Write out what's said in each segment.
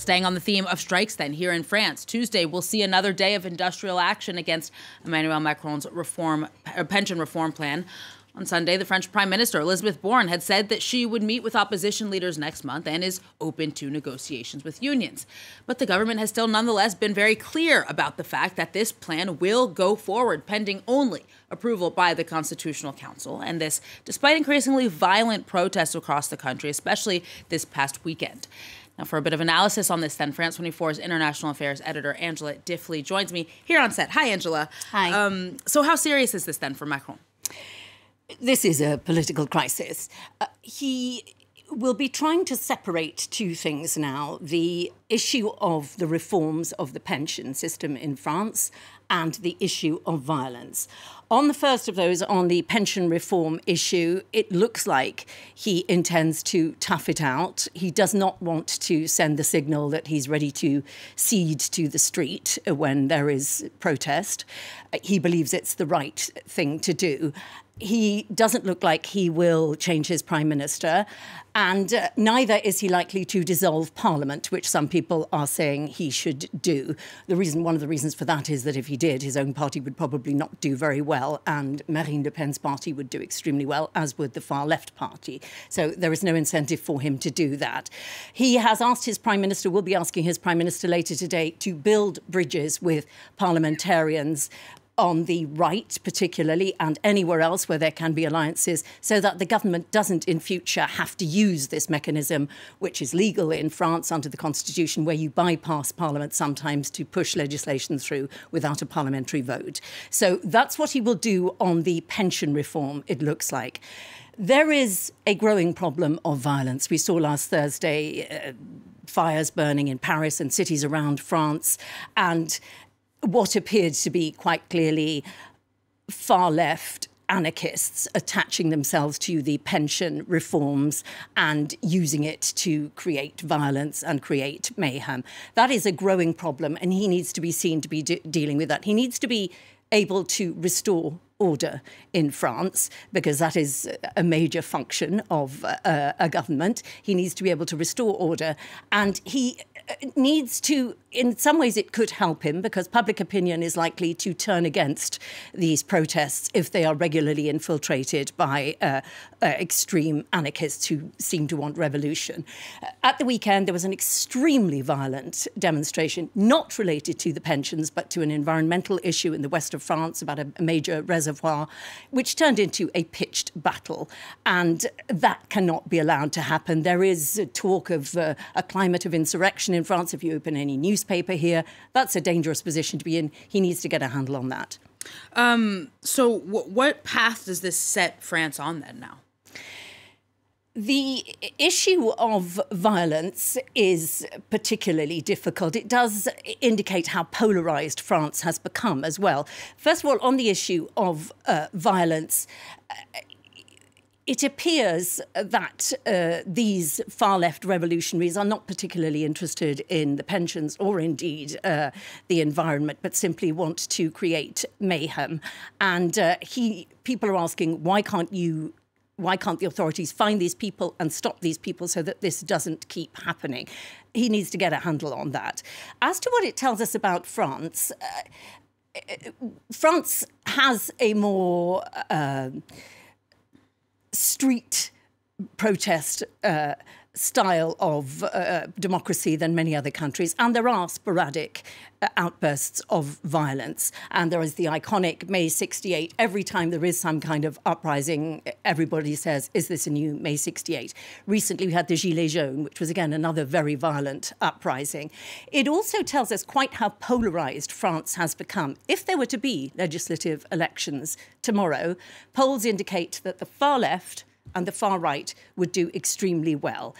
Staying on the theme of strikes then, here in France, Tuesday we'll see another day of industrial action against Emmanuel Macron's pension reform plan. On Sunday, the French Prime Minister Elisabeth Borne had said that she would meet with opposition leaders next month and is open to negotiations with unions. But the government has still nonetheless been very clear about the fact that this plan will go forward, pending only approval by the Constitutional Council. And this despite increasingly violent protests across the country, especially this past weekend. Now, for a bit of analysis on this, then, France 24's international affairs editor Angela Diffley joins me here on set. Hi, Angela. Hi. So how serious is this, then, for Macron? This is a political crisis. He will be trying to separate two things now: the issue of the reforms of the pension system in France and the issue of violence. On the first of those, on the pension reform issue, it looks like he intends to tough it out. He does not want to send the signal that he's ready to cede to the street when there is protest. He believes it's the right thing to do. He doesn't look like he will change his prime minister, and neither is he likely to dissolve parliament, which some people are saying he should do. One of the reasons for that is that if he did, his own party would probably not do very well, and Marine Le Pen's party would do extremely well, as would the far left party. So there is no incentive for him to do that. He has asked his prime minister, will be asking his prime minister later today, to build bridges with parliamentarians on the right, particularly, and anywhere else where there can be alliances, so that the government doesn't in future have to use this mechanism, which is legal in France under the Constitution, where you bypass Parliament sometimes to push legislation through without a parliamentary vote. So that's what he will do on the pension reform, it looks like. There is a growing problem of violence. We saw last Thursday fires burning in Paris and cities around France, and what appeared to be quite clearly far-left anarchists attaching themselves to the pension reforms and using it to create violence and create mayhem. That is a growing problem, and he needs to be seen to be dealing with that. He needs to be able to restore order in France, because that is a major function of a government. He needs to be able to restore order, and he needs to, in some ways it could help him, because public opinion is likely to turn against these protests if they are regularly infiltrated by extreme anarchists who seem to want revolution. At the weekend, there was an extremely violent demonstration, not related to the pensions, but to an environmental issue in the west of France about a major reservoir, which turned into a pitched battle. And that cannot be allowed to happen. There is talk of a climate of insurrection in France. If you open any newspaper here, that's a dangerous position to be in. He needs to get a handle on that. So what path does this set France on then now? The issue of violence is particularly difficult. It does indicate how polarised France has become as well. First of all, on the issue of violence, it appears that these far-left revolutionaries are not particularly interested in the pensions or indeed the environment, but simply want to create mayhem. And people are asking, why can't the authorities find these people and stop these people so that this doesn't keep happening? He needs to get a handle on that. As to what it tells us about France, France has a more street protest style of democracy than many other countries, and there are sporadic outbursts of violence. And there is the iconic May 68. Every time there is some kind of uprising, everybody says, is this a new May 68? Recently we had the Gilets jaunes, which was again another very violent uprising. It also tells us quite how polarised France has become. If there were to be legislative elections tomorrow, polls indicate that the far left and the far right would do extremely well.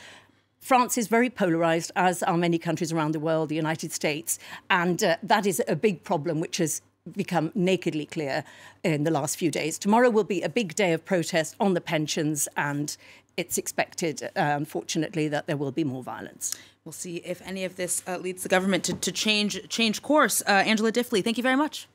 France is very polarised, as are many countries around the world, the United States, and that is a big problem which has become nakedly clear in the last few days. Tomorrow will be a big day of protest on the pensions, and it's expected, unfortunately, that there will be more violence. We'll see if any of this leads the government to change course. Angela Diffley, thank you very much.